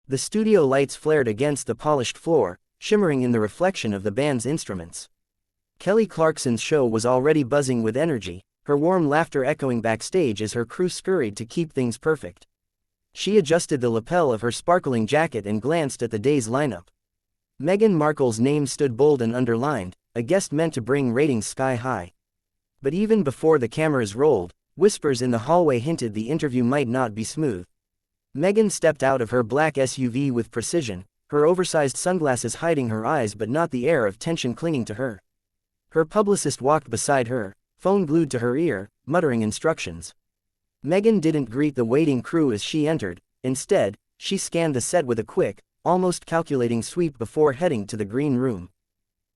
The studio lights flared against the polished floor, shimmering in the reflection of the band's instruments. Kelly Clarkson's show was already buzzing with energy, her warm laughter echoing backstage as her crew scurried to keep things perfect. She adjusted the lapel of her sparkling jacket and glanced at the day's lineup. Meghan Markle's name stood bold and underlined, a guest meant to bring ratings sky high. But even before the cameras rolled, whispers in the hallway hinted the interview might not be smooth. Meghan stepped out of her black SUV with precision, her oversized sunglasses hiding her eyes but not the air of tension clinging to her. Her publicist walked beside her, phone glued to her ear, muttering instructions. Meghan didn't greet the waiting crew as she entered. Instead, she scanned the set with a quick, almost calculating sweep before heading to the green room.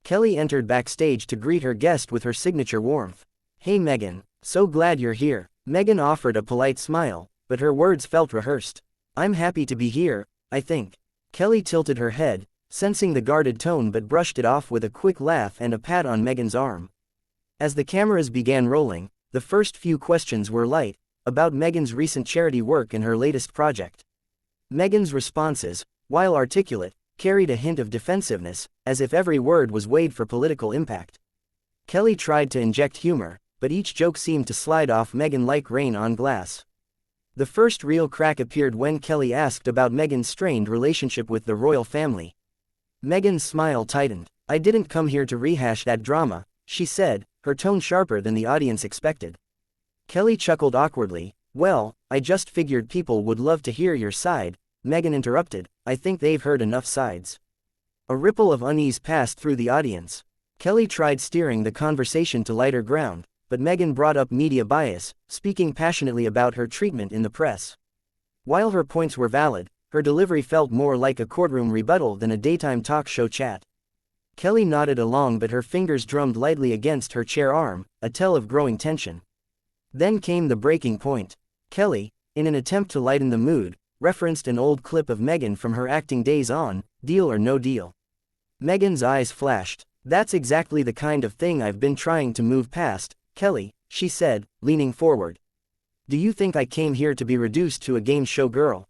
Kelly entered backstage to greet her guest with her signature warmth. "Hey Meghan, so glad you're here." Meghan offered a polite smile, but her words felt rehearsed. "I'm happy to be here, I think." Kelly tilted her head, sensing the guarded tone but brushed it off with a quick laugh and a pat on Meghan's arm. As the cameras began rolling, the first few questions were light, about Meghan's recent charity work and her latest project. Meghan's responses, while articulate, carried a hint of defensiveness, as if every word was weighed for political impact. Kelly tried to inject humor, but each joke seemed to slide off Meghan like rain on glass. The first real crack appeared when Kelly asked about Meghan's strained relationship with the royal family. Meghan's smile tightened. "I didn't come here to rehash that drama," she said, her tone sharper than the audience expected. Kelly chuckled awkwardly. "Well, I just figured people would love to hear your side," Meghan interrupted. "I think they've heard enough sides." A ripple of unease passed through the audience. Kelly tried steering the conversation to lighter ground, but Meghan brought up media bias, speaking passionately about her treatment in the press. While her points were valid, her delivery felt more like a courtroom rebuttal than a daytime talk show chat. Kelly nodded along but her fingers drummed lightly against her chair arm, a tell of growing tension. Then came the breaking point. Kelly, in an attempt to lighten the mood, referenced an old clip of Meghan from her acting days on Deal or No Deal. Meghan's eyes flashed. "That's exactly the kind of thing I've been trying to move past, Kelly," she said, leaning forward. "Do you think I came here to be reduced to a game show girl?"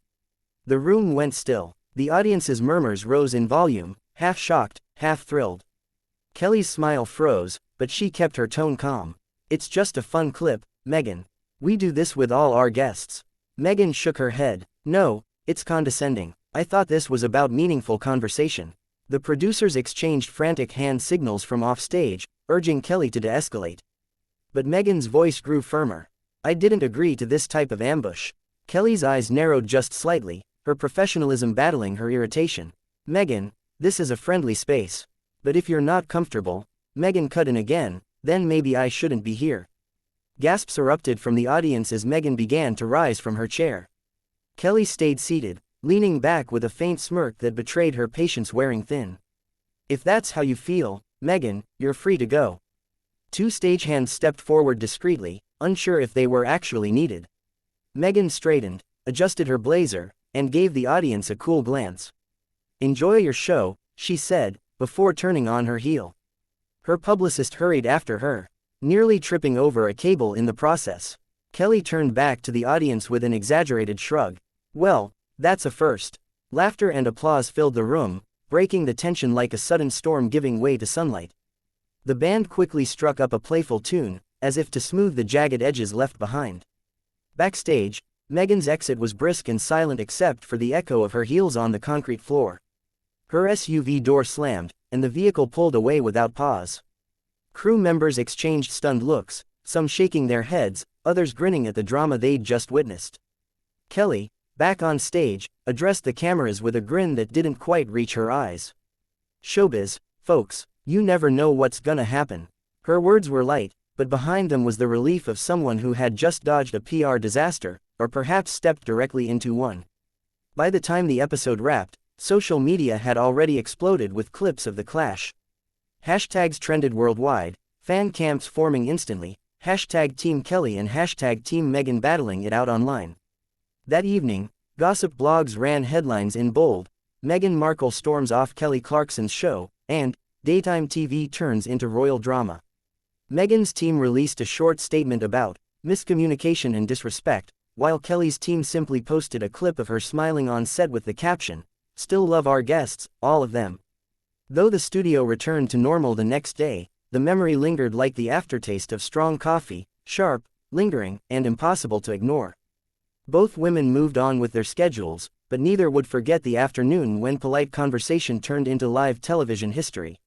The room went still. The audience's murmurs rose in volume, half shocked, half thrilled. Kelly's smile froze, but she kept her tone calm. "It's just a fun clip, Meghan. We do this with all our guests." Meghan shook her head. "No, it's condescending. I thought this was about meaningful conversation." The producers exchanged frantic hand signals from offstage, urging Kelly to de-escalate. But Meghan's voice grew firmer. "I didn't agree to this type of ambush." Kelly's eyes narrowed just slightly, her professionalism battling her irritation. "Meghan, this is a friendly space. But if you're not comfortable," Meghan cut in again, "then maybe I shouldn't be here." Gasps erupted from the audience as Meghan began to rise from her chair. Kelly stayed seated, leaning back with a faint smirk that betrayed her patience wearing thin. "If that's how you feel, Meghan, you're free to go." Two stagehands stepped forward discreetly, unsure if they were actually needed. Meghan straightened, adjusted her blazer, and gave the audience a cool glance. "Enjoy your show," she said, before turning on her heel. Her publicist hurried after her, nearly tripping over a cable in the process. Kelly turned back to the audience with an exaggerated shrug. "Well, that's a first." Laughter and applause filled the room, breaking the tension like a sudden storm giving way to sunlight. The band quickly struck up a playful tune, as if to smooth the jagged edges left behind. Backstage, Meghan's exit was brisk and silent except for the echo of her heels on the concrete floor. Her SUV door slammed, and the vehicle pulled away without pause. Crew members exchanged stunned looks, some shaking their heads, others grinning at the drama they'd just witnessed. Kelly, back on stage, addressed the cameras with a grin that didn't quite reach her eyes. "Showbiz, folks, you never know what's gonna happen." Her words were light, but behind them was the relief of someone who had just dodged a PR disaster, or perhaps stepped directly into one. By the time the episode wrapped, social media had already exploded with clips of the clash. Hashtags trended worldwide, fan camps forming instantly, hashtag Team Kelly and hashtag Team Meghan battling it out online. That evening, gossip blogs ran headlines in bold: "Meghan Markle storms off Kelly Clarkson's show," and "Daytime TV turns into royal drama." Meghan's team released a short statement about miscommunication and disrespect, while Kelly's team simply posted a clip of her smiling on set with the caption, still love our guests, all of them." Though the studio returned to normal the next day, the memory lingered like the aftertaste of strong coffee, sharp, lingering, and impossible to ignore. Both women moved on with their schedules, but neither would forget the afternoon when polite conversation turned into live television history.